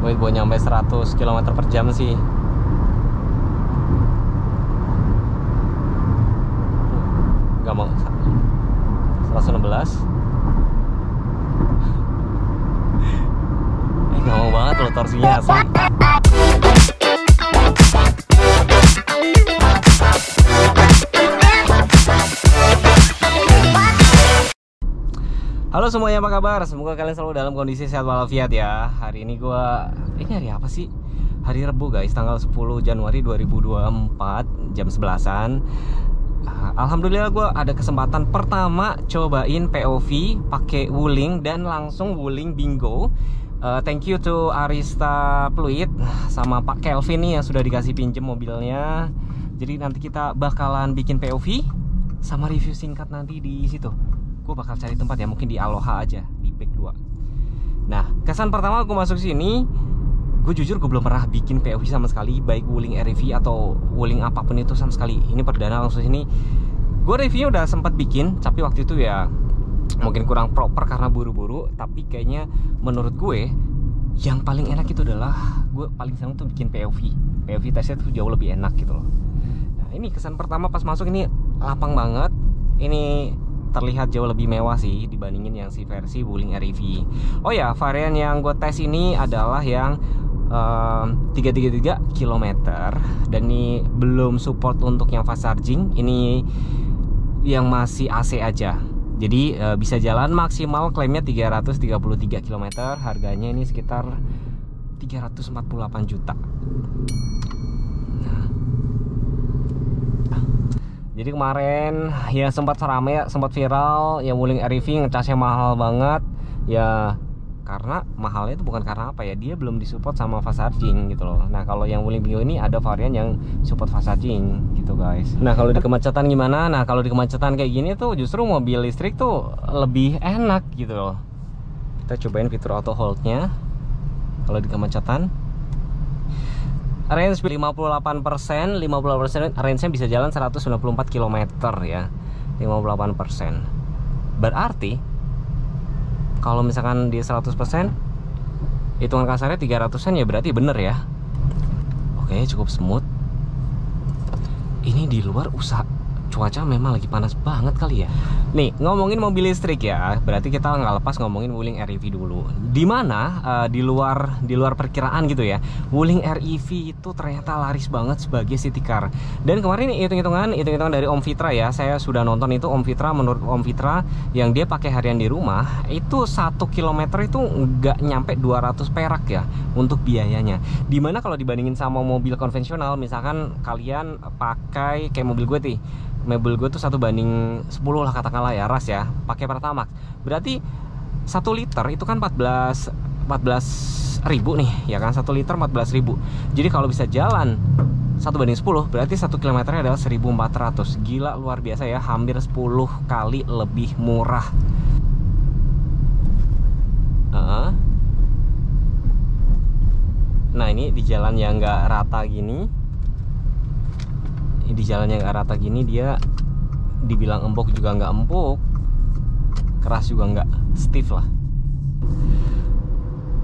gue bawa nyampe 100 km per jam sih. Gak mau 116. Gak mau banget loh torsinya asli. Halo semuanya, apa kabar? Semoga kalian selalu dalam kondisi sehat walafiat ya. Hari ini ini hari apa sih? Hari Rabu guys, tanggal 10 Januari 2024 jam 11-an. Alhamdulillah gue ada kesempatan pertama cobain POV pakai Wuling dan langsung Wuling bingo. Thank you to Arista Fluid sama Pak Kelvin nih yang sudah dikasih pinjem mobilnya. Jadi nanti kita bakalan bikin POV sama review singkat nanti di situ. Gue bakal cari tempat ya, mungkin di Aloha aja, di Pek 2. Nah, kesan pertama gue masuk sini, gue jujur gue belum pernah bikin POV sama sekali, baik Wuling REV atau Wuling apapun itu sama sekali. Ini perdana langsung sini. Gue reviewnya udah sempat bikin, tapi waktu itu ya mungkin kurang proper karena buru-buru. Tapi kayaknya menurut gue yang paling enak itu adalah gue paling senang tuh bikin POV. POV tesnya tuh jauh lebih enak gitu loh. Nah, ini kesan pertama pas masuk ini lapang banget. Ini terlihat jauh lebih mewah sih dibandingin yang si versi Wuling REV. Oh ya, varian yang gue tes ini adalah yang 333 km dan ini belum support untuk yang fast charging. Ini yang masih AC aja. Jadi bisa jalan maksimal klaimnya 333 km. Harganya ini sekitar 348 juta. Jadi kemarin ya sempat ramai, sempat viral ya Wuling REV ngecasnya mahal banget. Ya karena mahalnya itu bukan karena apa ya, dia belum disupport sama fast charging gitu loh. Nah kalau yang Wuling bingo ini ada varian yang support fast charging gitu guys. Nah kalau di kemacetan gimana? Nah kalau di kemacetan kayak gini tuh justru mobil listrik tuh lebih enak gitu loh. Kita cobain fitur auto hold-nya. Kalau di kemacetan range 58%, range-nya bisa jalan 194 km ya. 58%. Berarti kalau misalkan dia 100%, hitungan kasarnya 300-an ya, berarti bener ya. Oke, cukup smooth. Ini di luar cuaca memang lagi panas banget kali ya. Nih, ngomongin mobil listrik ya, berarti kita nggak lepas ngomongin Wuling REV dulu. Dimana di luar perkiraan gitu ya, Wuling REV itu ternyata laris banget sebagai city car. Dan kemarin hitung-hitungan dari Om Fitra ya, saya sudah nonton itu Om Fitra. Menurut Om Fitra yang dia pakai harian di rumah itu 1 km itu nggak nyampe 200 perak ya untuk biayanya. Dimana kalau dibandingin sama mobil konvensional, misalkan kalian pakai kayak mobil gue tuh 1 banding 10 lah katakanlah ya, ras ya, pakai Pertamax. Berarti 1 liter itu kan 14 ribu nih ya kan, 1 liter 14 ribu. Jadi kalau bisa jalan 1 banding 10 berarti 1 kilometernya adalah 1400. Gila, luar biasa ya, hampir 10 kali lebih murah. Nah ini di jalan yang nggak rata gini, dia dibilang empuk juga nggak empuk, keras juga nggak stiff lah.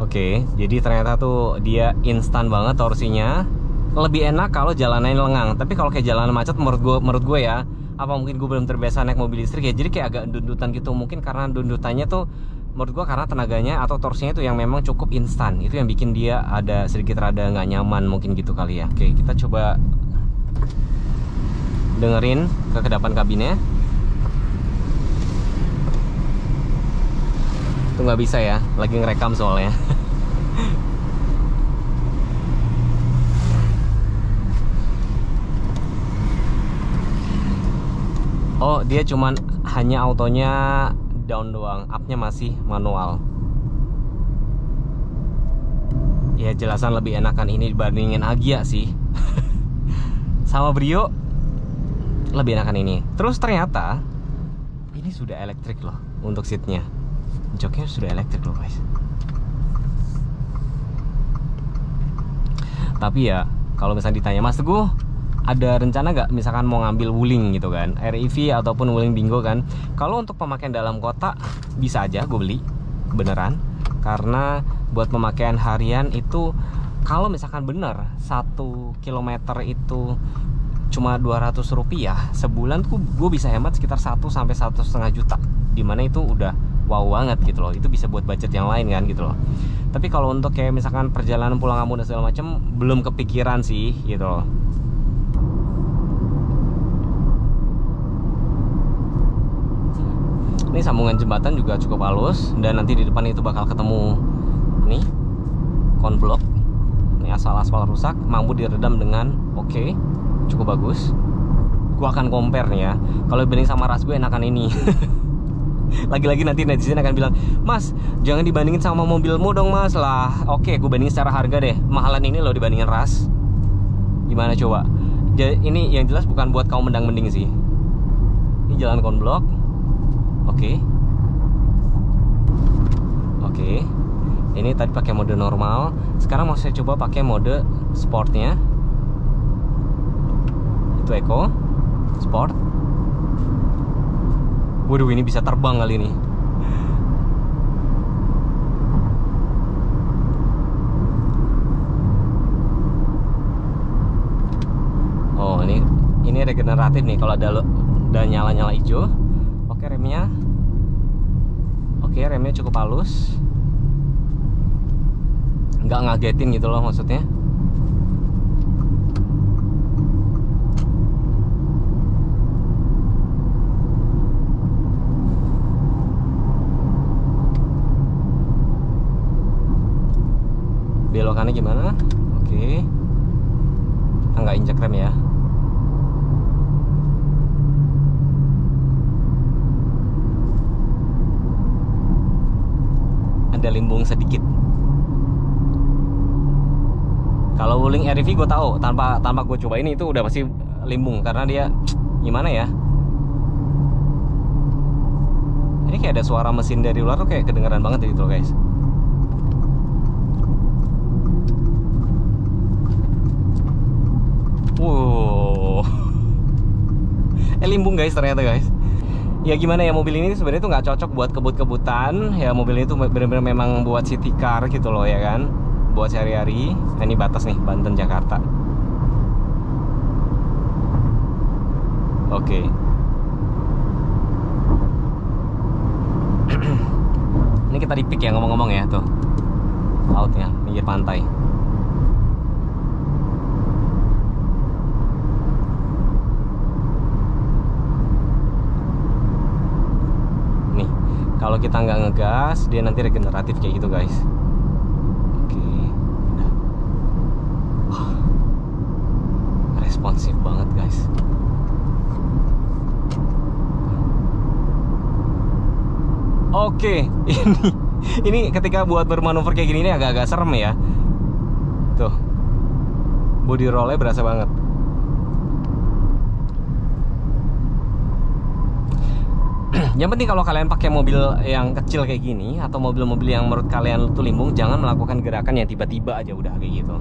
Oke, jadi ternyata tuh dia instan banget torsinya. Lebih enak kalau jalanannya lengang. Tapi kalau kayak jalanan macet menurut gue ya, apa mungkin gue belum terbiasa naik mobil listrik ya, jadi kayak agak dundutan gitu. Mungkin karena dundutannya tuh menurut gue karena tenaganya atau torsinya tuh yang memang cukup instan. Itu yang bikin dia ada sedikit rada nggak nyaman mungkin gitu kali ya. Oke, kita coba dengerin ke kedapan kabinnya. Itu nggak bisa ya, lagi ngerekam soalnya. Oh, dia cuman hanya autonya down doang, up-nya masih manual. Ya jelasan lebih enakan ini dibandingin Agya sih. Sama Brio lebih enakan ini. Terus ternyata ini sudah elektrik loh untuk seatnya. Joknya sudah elektrik loh guys. Tapi ya kalau misalnya ditanya, Mas Teguh ada rencana nggak misalkan mau ngambil Wuling gitu kan, REV ataupun Wuling bingo kan? Kalau untuk pemakaian dalam kota bisa aja gue beli beneran, karena buat pemakaian harian itu kalau misalkan bener 1 kilometer itu cuma 200 rupiah, sebulan tuh gue bisa hemat sekitar 1 sampai 1,5 juta, dimana itu udah wow banget gitu loh. Itu bisa buat budget yang lain kan gitu loh. Tapi kalau untuk kayak misalkan perjalanan pulang kampung dan segala macam, belum kepikiran sih gitu loh. Ini sambungan jembatan juga cukup halus, dan nanti di depan itu bakal ketemu nih konblok. Ini aspal rusak, mampu diredam dengan oke, cukup bagus. Gua akan compare nih ya. Kalau dibanding sama ras gue enakan ini. Lagi-lagi nanti netizen akan bilang, "Mas, jangan dibandingin sama mobilmu dong, Mas." Lah, oke, gue bandingin secara harga deh. Mahalan ini loh dibandingin ras. Gimana coba? Jadi ini yang jelas bukan buat kaum mendang-mending sih. Ini jalan konblok. Oke. Ini tadi pakai mode normal. Sekarang mau saya coba pakai mode sportnya. Itu Eco Sport. Waduh, ini bisa terbang kali ini. Oh, ini regeneratif nih kalau ada nyala-nyala hijau. Oke, remnya. Oke, remnya cukup halus. Nggak ngagetin gitu loh maksudnya. Belokannya gimana? Oke. Kita nggak injek rem ya. Ada limbung sedikit. Kalau Wuling RV gue tahu, tanpa gue coba ini itu udah pasti limbung, karena dia gimana ya? Ini kayak ada suara mesin dari luar tuh kayak kedengeran banget gitu loh guys. Wow. Limbung guys ternyata guys. Ya gimana ya, mobil ini sebenarnya tuh nggak cocok buat kebut-kebutan. Ya mobil ini tuh bener-bener memang buat city car gitu loh ya kan. Buat sehari-hari. Nah, ini batas nih, Banten Jakarta. Oke. Ini kita di peak ya ngomong-ngomong ya tuh. Lautnya, pinggir pantai. Nih, kalau kita nggak ngegas, dia nanti regeneratif kayak gitu guys. Responsif banget guys. Oke, ini ketika buat bermanuver kayak gini ini agak-agak serem ya. Tuh, body rollnya berasa banget. Yang penting kalau kalian pakai mobil yang kecil kayak gini atau mobil-mobil yang menurut kalian tuh limbung, jangan melakukan gerakan yang tiba-tiba aja udah kayak gitu.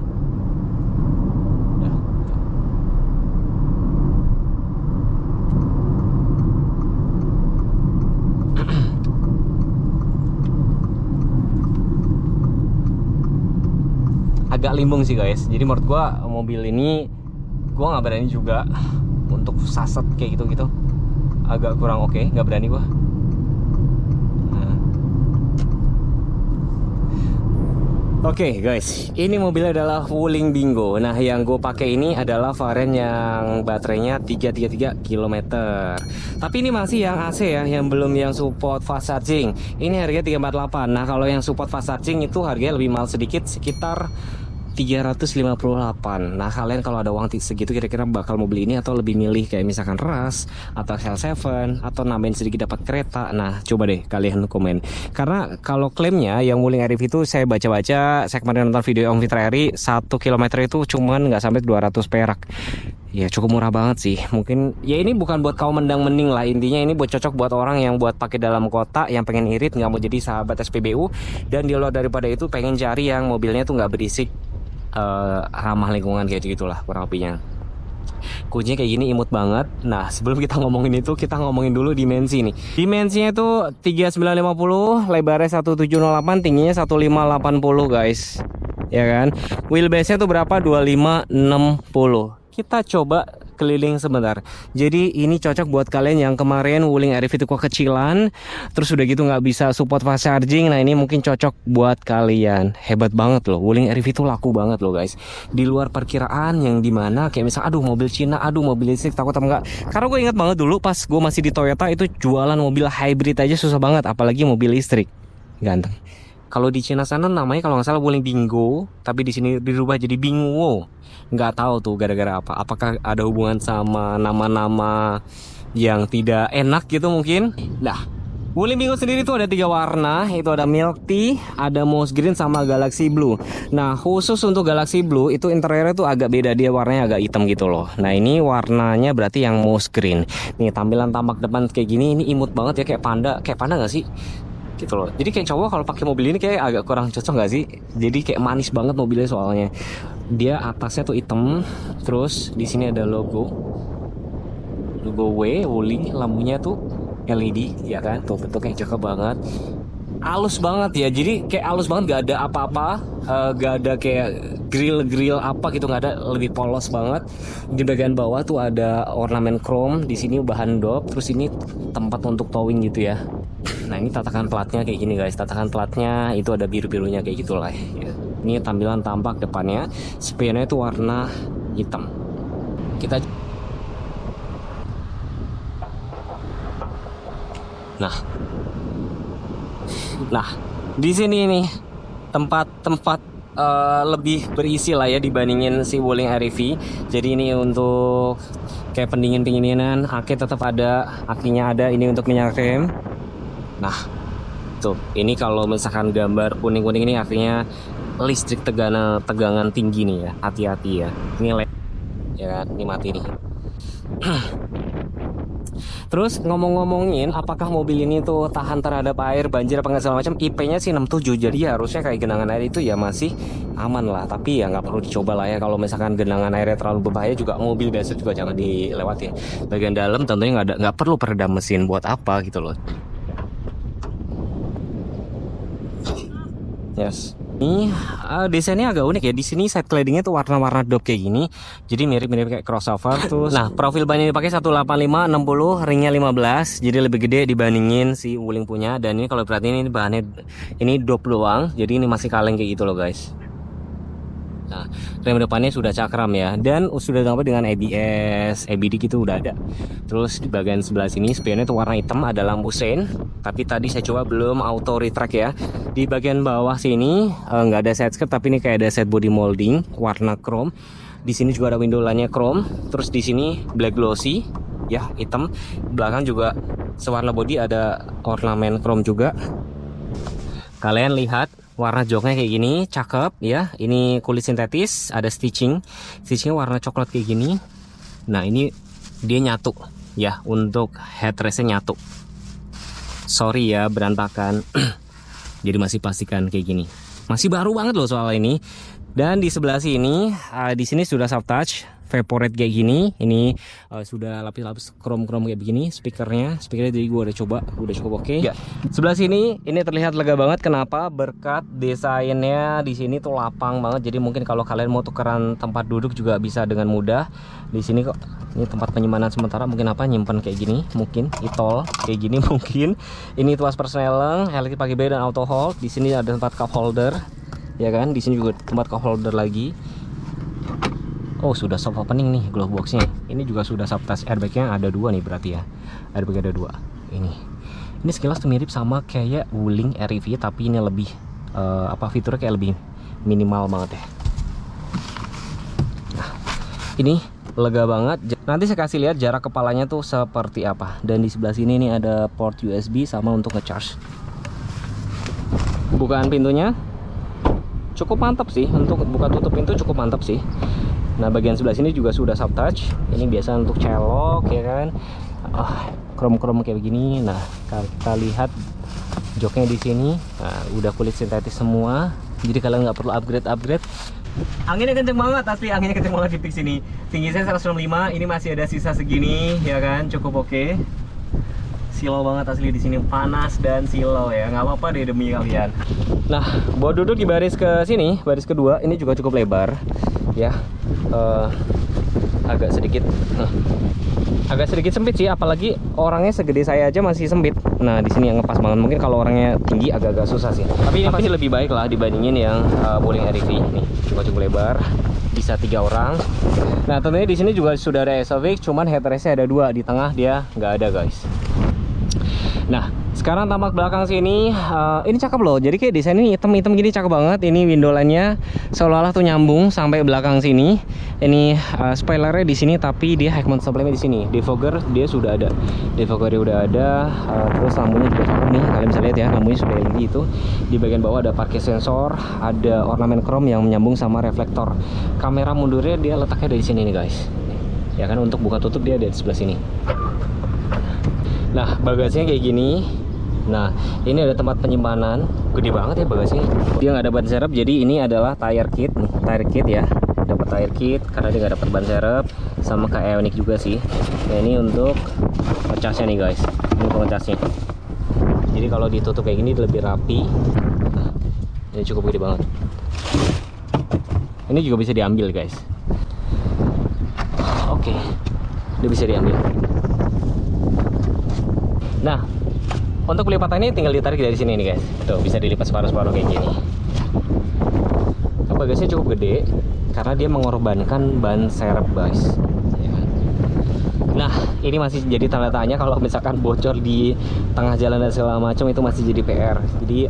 Agak limbung sih guys. Jadi menurut gua mobil ini gua nggak berani juga untuk saset kayak gitu-gitu. Agak kurang oke, nggak berani gua. Oke guys, ini mobilnya adalah Wuling Dingo. Nah, yang gue pakai ini adalah varian yang baterainya 333 km. Tapi ini masih yang AC ya, yang belum yang support fast charging. Ini harganya 348. Nah, kalau yang support fast charging itu harganya lebih mahal sedikit, sekitar 358. Nah, kalian kalau ada uang segitu kira-kira bakal mau beli ini atau lebih milih kayak misalkan Ras atau XL7 atau nambahin sedikit dapat kereta? Nah, coba deh kalian komen. Karena kalau klaimnya yang Wuling RV itu saya baca-baca, saya kemarin nonton video Om Fitra Eri, 1 km itu cuman nggak sampai 200 perak. Ya cukup murah banget sih. Mungkin ya ini bukan buat kaum mendang-mending lah, intinya ini buat cocok buat orang yang buat pakai dalam kota, yang pengen irit, nggak mau jadi sahabat SPBU, dan di luar daripada itu pengen cari yang mobilnya tuh nggak berisik, ramah lingkungan kayak gitulah kurang lebihnya. Kuncinya kayak gini, imut banget. Nah, sebelum kita ngomongin itu, kita ngomongin dulu dimensi nih. Dimensinya itu 3950, lebarnya 1708, tingginya 1580 guys. Ya kan? Wheelbase-nya tuh berapa? 2560. Kita coba keliling sebentar. Jadi ini cocok buat kalian yang kemarin Wuling RV itu kekecilan, terus udah gitu nggak bisa support fast charging. Nah ini mungkin cocok buat kalian. Hebat banget loh, Wuling RV itu laku banget loh guys. Di luar perkiraan, yang dimana kayak misal aduh mobil Cina, aduh mobil listrik takut apa enggak. Karena gue ingat banget dulu pas gue masih di Toyota itu jualan mobil hybrid aja susah banget, apalagi mobil listrik. Ganteng. Kalau di Cina sana namanya kalau nggak salah Wuling Bingo, tapi di sini dirubah jadi Bingwo. Nggak tahu tuh gara-gara apa. Apakah ada hubungan sama nama-nama yang tidak enak gitu mungkin? Nah, Wuling Bingo sendiri tuh ada 3 warna, itu ada Milk Tea, ada Moss Green, sama Galaxy Blue. Nah, khusus untuk Galaxy Blue itu interiornya tuh agak beda, dia warnanya agak hitam gitu loh. Nah, ini warnanya berarti yang Moss Green. Nih, tampilan tampak depan kayak gini, ini imut banget ya, kayak panda nggak sih? Gitu loh. Jadi kayak cowok kalau pakai mobil ini kayak agak kurang cocok nggak sih? Jadi kayak manis banget mobilnya soalnya. Dia atasnya tuh hitam, terus di sini ada logo W, Wuling, lampunya tuh LED, ya kan? Tuh bentuknya cakep banget. Halus banget ya, jadi kayak halus banget, gak ada apa-apa, gak ada kayak grill apa gitu, gak ada, lebih polos banget. Di bagian bawah tuh ada ornamen chrome, di sini bahan dop, terus ini tempat untuk towing gitu ya. Nah ini tatakan platnya kayak gini guys, tatakan platnya itu ada biru-birunya kayak gitulah ya. Ini tampilan tampak depannya, spionnya itu warna hitam. Kita Nah, di sini nih tempat lebih berisi lah ya dibandingin si Wuling RV. Jadi ini untuk kayak pendingin-pendinginan, aki tetap ada, akinya ada, ini untuk minyak rem. Nah, tuh, ini kalau misalkan gambar kuning-kuning ini artinya listrik tegangan tinggi nih ya, hati-hati ya. Ini ya kan, ini mati nih. Terus ngomongin apakah mobil ini tuh tahan terhadap air, banjir apa nggak segala macam, IP-nya sih 67, jadi harusnya kayak genangan air itu ya masih aman lah. Tapi ya nggak perlu dicoba lah ya, kalau misalkan genangan airnya terlalu berbahaya juga mobil biasa juga jangan dilewatin. Bagian dalam tentunya nggak perlu peredam mesin, buat apa gitu loh. Yes. Ini desainnya agak unik ya. Di sini side claddingnya tuh warna-warna dop kayak gini. Jadi mirip-mirip kayak crossover tuh. Nah, profil ban yang dipakai 185 60, ringnya 15. Jadi lebih gede dibandingin si Wuling punya. Dan ini kalau perhatiin ini bahannya ini dop doang. Jadi ini masih kaleng kayak gitu loh guys. Nah, rem depannya sudah cakram ya, dan sudah dilengkapi dengan ABS, ABD gitu udah ada. Terus di bagian sebelah sini spionnya tuh warna hitam, ada lampu sein. Tapi tadi saya coba belum auto retract ya. Di bagian bawah sini nggak ada side skirt, tapi ini kayak ada set body molding warna chrome. Di sini juga ada window line-nya chrome. Terus di sini black glossy, ya hitam. Belakang juga sewarna body ada ornamen chrome juga. Kalian lihat. Warna joknya kayak gini, cakep ya. Ini kulit sintetis, ada stitchingnya warna coklat kayak gini. Nah ini dia nyatu ya, untuk headrestnya nyatu. Sorry ya berantakan. Jadi masih pastikan kayak gini. Masih baru banget loh soal ini. Dan di sebelah sini, di sini sudah soft touch, vaporate kayak gini. Ini sudah lapis-lapis krom-krom kayak begini. Speakernya jadi gue udah coba oke. Ya. Sebelah sini ini terlihat lega banget. Kenapa? Berkat desainnya di sini tuh lapang banget. Jadi mungkin kalau kalian mau tukeran tempat duduk juga bisa dengan mudah. Di sini kok ini tempat penyimpanan sementara, mungkin apa nyimpan kayak gini, mungkin itol kayak gini mungkin. Ini tuas persneleng, electric pakai bay dan auto hold. Di sini ada tempat cup holder. Ya kan, di sini juga tempat cup holder lagi. Oh sudah soft opening nih glove boxnya. Ini juga sudah soft touch, airbagnya ada 2 nih berarti ya. Airbag ada 2. Ini sekilas tuh mirip sama kayak Wuling RV, tapi ini lebih fiturnya kayak lebih minimal banget ya. Nah ini lega banget. Nanti saya kasih lihat jarak kepalanya tuh seperti apa. Dan di sebelah sini nih ada port USB sama untuk ngecharge. Bukaan pintunya cukup mantap sih, untuk buka tutup pintu cukup mantap sih. Nah bagian sebelah sini juga sudah soft touch. Ini biasa untuk celok ya kan, krom-krom kayak begini. Nah kita lihat joknya di sini, nah, udah kulit sintetis semua. Jadi kalian nggak perlu upgrade. Anginnya kenceng banget, asli anginnya kenceng banget di peak sini. Tinggi saya 165, ini masih ada sisa segini, ya kan, cukup oke. Silau banget asli di sini, panas dan silau ya, nggak apa-apa deh demi kalian. Nah, buat duduk di baris ke sini, baris kedua, ini juga cukup lebar, ya. Agak sedikit sempit sih, apalagi orangnya segede saya aja masih sempit. Nah, di sini yang ngepas banget. Mungkin kalau orangnya tinggi agak-agak susah sih. Tapi ini pasti lebih baik lah dibandingin yang Wuling REV. Nih, cukup lebar, bisa 3 orang. Nah, tentunya di sini juga sudah ada SOV, cuman headrestnya ada 2, di tengah dia nggak ada, guys. Nah, sekarang tampak belakang sini, ini cakep loh. Jadi kayak desainnya hitam-hitam gini, cakep banget. Ini window line-nya seolah-olah tuh nyambung sampai belakang sini. Ini spoilernya di sini, tapi dia head mount supply-nya di sini. Defogger dia sudah ada, defoggernya udah ada. Terus lampunya juga cakep nih, kalian bisa lihat ya, lampunya sudah LED itu. Di bagian bawah ada parking sensor, ada ornamen chrome yang menyambung sama reflektor. Kamera mundurnya dia letaknya dari sini nih, guys. Ya kan, untuk buka tutup dia ada di sebelah sini. Nah, bagasinya kayak gini. Nah, ini ada tempat penyimpanan. Gede banget ya bagasinya. Dia nggak ada ban serep, jadi ini adalah tire kit. Tire kit ya, dapat tire kit karena dia nggak dapat ban serep. Sama kayak Ioniq juga sih. Nah, ini untuk ngecasnya nih, guys. Ini untuk ngecasnya. Jadi kalau ditutup kayak gini lebih rapi. Nah, ini cukup gede banget. Ini juga bisa diambil, guys. Oke, dia bisa diambil. Nah, untuk lipatannya tinggal ditarik dari sini nih, guys. Tuh, bisa dilipat separuh-separuh kayak gini. Bagasinya cukup gede karena dia mengorbankan ban serep, guys. Ya. Nah, ini masih jadi tanda tanya kalau misalkan bocor di tengah jalan dan segala macam, itu masih jadi PR. Jadi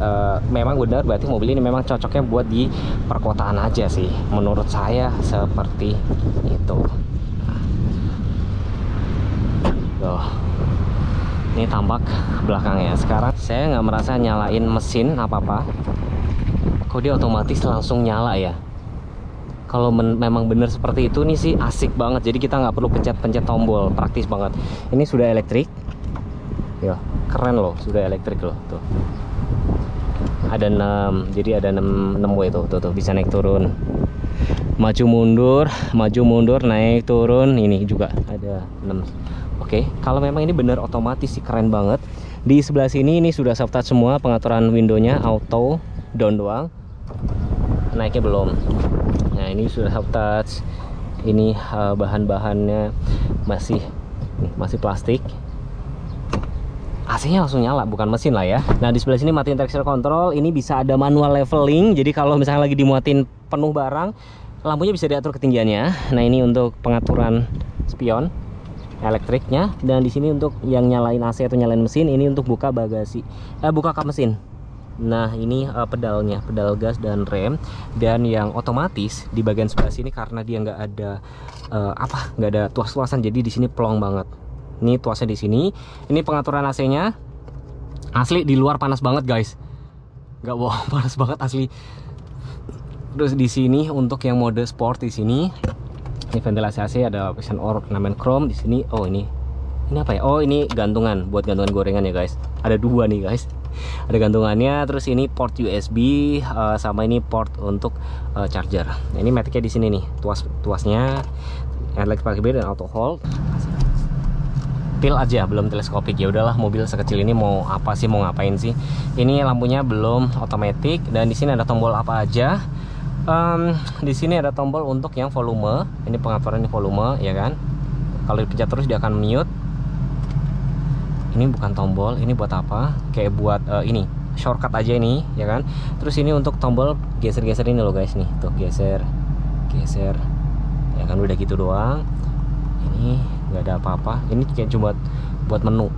memang benar berarti mobil ini memang cocoknya buat di perkotaan aja sih. Menurut saya seperti itu. Tuh. Ini tampak belakangnya. Sekarang saya nggak merasa nyalain mesin apa-apa. Kok dia otomatis langsung nyala ya? Kalau memang bener seperti itu nih sih asik banget. Jadi kita nggak perlu pencet-pencet tombol, praktis banget. Ini sudah elektrik. Ya, keren loh, sudah elektrik loh. Tuh. Ada 6, jadi ada 6 way tuh, bisa naik turun. Maju mundur, naik turun. Ini juga ada 6. Oke, kalau memang ini benar otomatis sih, keren banget. Di sebelah sini ini sudah soft touch semua, pengaturan windownya auto down doang. Naiknya belum. Nah, ini sudah soft touch. Ini bahan-bahannya masih plastik. AC-nya langsung nyala, bukan mesin lah ya. Nah, di sebelah sini matiin traction control. Ini bisa ada manual leveling. Jadi kalau misalnya lagi dimuatin penuh barang, lampunya bisa diatur ketinggiannya. Nah, ini untuk pengaturan spion elektriknya, dan di sini untuk yang nyalain AC atau nyalain mesin, ini untuk buka bagasi, buka kap mesin. Nah, ini pedalnya, pedal gas dan rem. Dan yang otomatis di bagian sebelah sini karena dia nggak ada nggak ada tuas-tuasan, jadi di sini plong banget. Ini tuasnya di sini. Ini pengaturan AC-nya. Asli di luar panas banget, guys. Nggak bohong, panas banget asli. Terus di sini untuk yang mode sport di sini. Ini ventilasi AC, ada passion ornamen chrome di sini. Oh, ini apa ya? Oh, ini gantungan buat gantungan gorengan ya, guys. Ada 2 nih, guys. Ada gantungannya. Terus ini port USB, sama ini port untuk charger. Nah, ini maticnya di sini nih. Tuasnya electric parking dan auto hold. Til aja, belum teleskopik. Ya udahlah, mobil sekecil ini mau apa sih, mau ngapain sih? Ini lampunya belum otomatis, dan di sini ada tombol apa aja. Di sini ada tombol untuk yang volume. Ini pengaturan volume, ya kan? Kalau dipencet terus dia akan mute. Ini bukan tombol, ini buat apa? Kayak buat ini shortcut aja ini, ya kan? Terus ini untuk tombol geser-geser ini loh, guys, nih. Tuh, geser. Ya kan, udah gitu doang. Ini nggak ada apa-apa. Ini kayak cuma buat menu.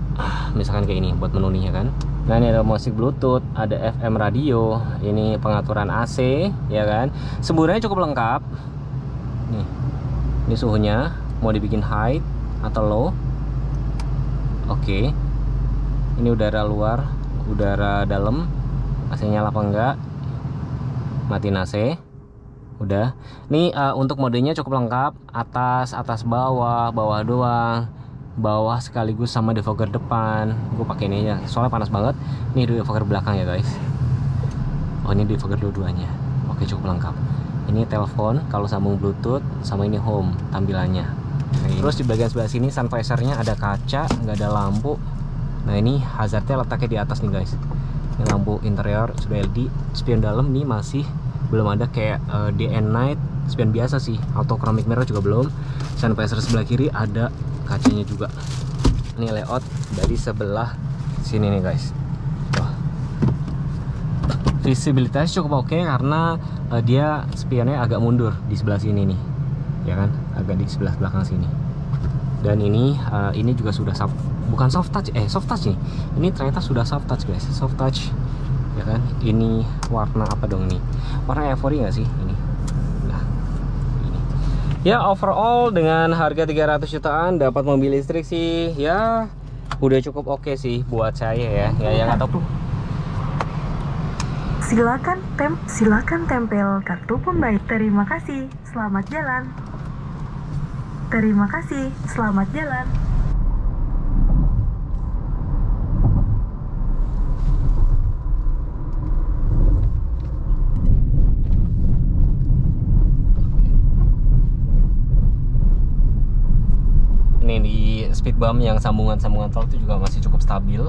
Misalkan kayak ini buat menu nih, ya kan? Nah, ini ada musik Bluetooth, ada FM radio, ini pengaturan AC, ya kan? Semburannya cukup lengkap. Nih, ini suhunya mau dibikin high atau low. Oke. Ini udara luar, udara dalam, AC nyala apa enggak? Matiin AC. Udah. Ini untuk modenya cukup lengkap, atas bawah doang. Bawah sekaligus sama defogger depan. Gue pakai ini aja soalnya panas banget. Ini defogger belakang ya, guys. Oh, ini defogger dua-duanya. Oke, cukup lengkap. Ini telepon kalau sambung Bluetooth, sama ini home tampilannya. Terus di bagian sebelah sini sun visor-nya ada kaca, nggak ada lampu. Nah ini hazardnya letaknya di atas nih guys. Ini lampu interior sudah LED. Spion dalam nih masih belum ada kayak day and night. Spion biasa sih, auto ceramic mirror juga belum. Sun visor sebelah kiri ada kacanya juga. Ini layout dari sebelah sini nih guys. Visibilitasnya cukup oke karena dia spionnya agak mundur di sebelah sini nih, ya kan, agak di sebelah belakang sini. Dan ini juga sudah bukan soft touch nih. Ini ternyata sudah soft touch guys, soft touch, ya kan. Ini warna apa dong nih? Warna Euphoria nggak sih ini? Nah, ini. Ya overall dengan harga 300 jutaan dapat mobil listrik sih, ya udah cukup oke sih buat saya ya. Ya yang nggak tahu. Silakan tempel kartu pembayaran. Terima kasih. Selamat jalan. Terima kasih. Selamat jalan. Ini di speed bump yang sambungan tol itu juga masih cukup stabil.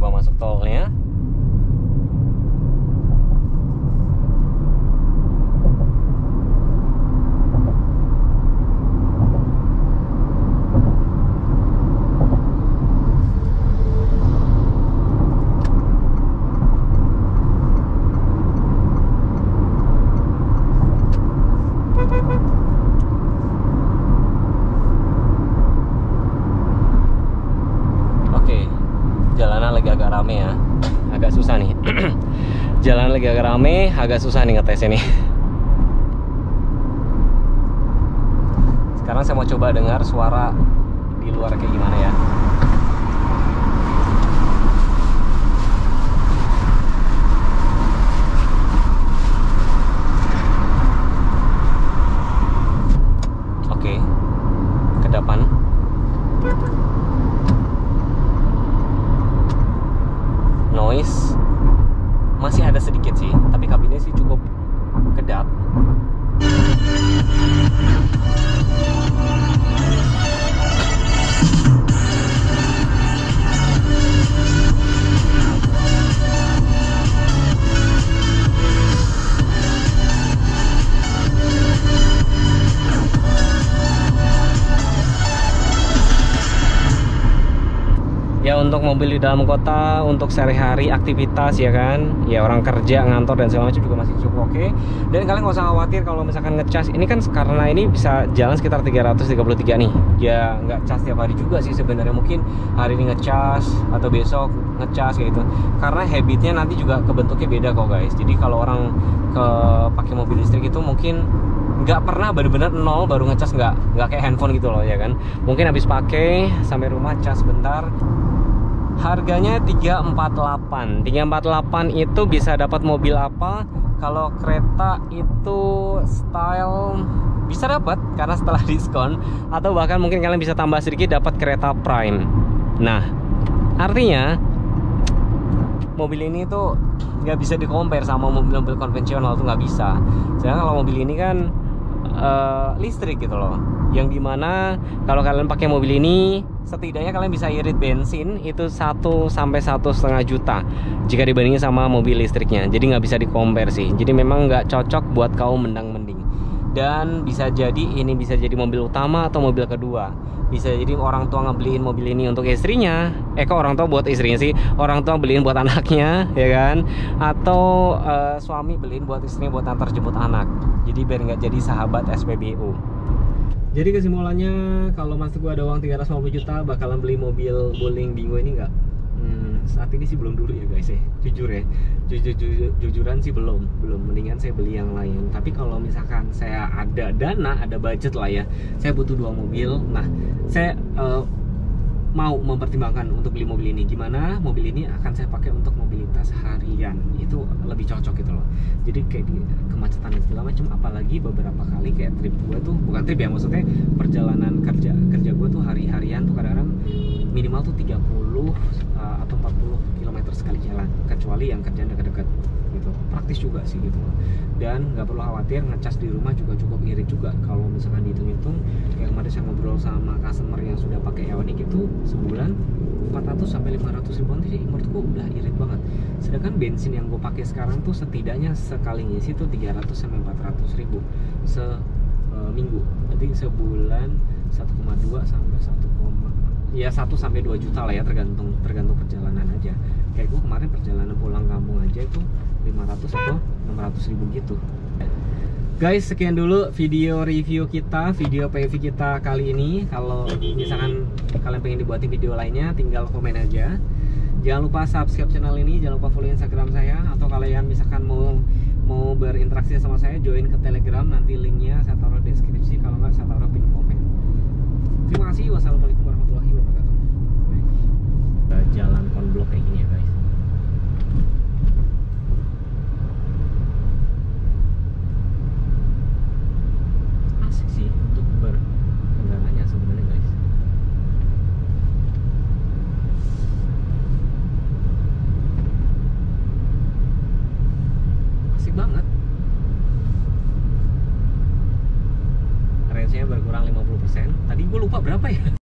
Masuk tolnya. Jalanan lagi agak rame ya, agak susah nih. Jalan lagi agak rame, agak susah nih ngetesnya nih. Sekarang saya mau coba dengar suara di luar kayak gimana ya. Oke, ke depan. Noise masih ada sedikit sih, tapi kabinnya sih cukup kedap. Ya untuk mobil di dalam kota, untuk sehari-hari aktivitas ya kan, ya orang kerja, ngantor dan segala macam juga masih cukup oke. Dan kalian nggak usah khawatir kalau misalkan ngecas. Ini kan karena ini bisa jalan sekitar 333 nih. Ya nggak cas tiap hari juga sih sebenarnya. Mungkin hari ini ngecas atau besok ngecas kayak gitu. Karena habitnya nanti juga kebentuknya beda kok guys. Jadi kalau orang pakai mobil listrik itu mungkin nggak pernah bener-bener nol baru ngecas, nggak kayak handphone gitu loh ya kan. Mungkin habis pakai sampai rumah cas bentar. Harganya 348 itu bisa dapat mobil apa? Kalau kereta itu style bisa dapat karena setelah diskon, atau bahkan mungkin kalian bisa tambah sedikit dapat kereta prime. Nah artinya mobil ini tuh nggak bisa di-compare sama mobil-mobil konvensional, tuh nggak bisa. Sedangkan kalau mobil ini kan listrik gitu loh, yang dimana kalau kalian pakai mobil ini setidaknya kalian bisa irit bensin itu 1 sampai 1,5 juta jika dibandingin sama mobil listriknya. Jadi nggak bisa di-compare sih. Jadi memang nggak cocok buat kaum mendang-mending. Dan bisa jadi ini bisa jadi mobil utama atau mobil kedua. Bisa jadi orang tua ngebeliin mobil ini untuk istrinya. Kok orang tua buat istrinya sih? Orang tua beliin buat anaknya, ya kan? Atau suami beliin buat istrinya buat antar jemput anak. Jadi biar nggak jadi sahabat SPBU. Jadi kesimpulannya, kalau mas gue ada uang 350 juta bakalan beli mobil Wuling Dingo ini nggak? saat ini sih belum dulu ya guys ya, jujur ya, jujuran sih belum, mendingan saya beli yang lain. Tapi kalau misalkan saya ada dana, ada budget lah ya, saya butuh 2 mobil. Nah, saya mau mempertimbangkan untuk beli mobil ini. Gimana mobil ini akan saya pakai untuk mobilitas harian, itu lebih cocok gitu loh. Jadi kayak di kemacetan dan segala macam. Apalagi beberapa kali kayak trip gue tuh, bukan trip ya, maksudnya perjalanan kerja gue tuh hari-harian tuh kadang-kadang minimal tuh 30 atau 40 km sekali jalan, kecuali yang kerjaan dekat-dekat gitu. Praktis juga sih gitu loh. Dan nggak perlu khawatir, ngecas di rumah juga cukup irit juga. Kalau misalkan dihitung-hitung, yang kemarin saya ngobrol sama customer yang sudah pakai Ioniq itu sebulan 400 sampai 500 ribuan sih, menurutku udah irit banget. Sedangkan bensin yang gue pakai sekarang tuh setidaknya sekali ngisi tuh 300 sampai 400 ribu seminggu. Jadi sebulan 1,2 sampai 1 sampai 2 juta lah ya, tergantung perjalanan aja. Kayak gue kemarin perjalanan pulang kampung aja itu 500 atau 600 ribu gitu. Guys, sekian dulu video review kita, video PV kita kali ini. Kalau misalkan kalian pengen dibuatin video lainnya, tinggal komen aja. Jangan lupa subscribe channel ini, jangan lupa follow Instagram saya, atau kalian misalkan mau berinteraksi sama saya, join ke Telegram, nanti linknya saya taruh di deskripsi, kalau nggak saya taruh pin komen. Terima kasih, wassalamualaikum warahmatullahi wabarakatuh. Jalan konblok kayak gini ya guys. Asik sih untuk berkendaranya sebenarnya guys. Asik banget. Range-nya berkurang 50%. Tadi gue lupa berapa ya.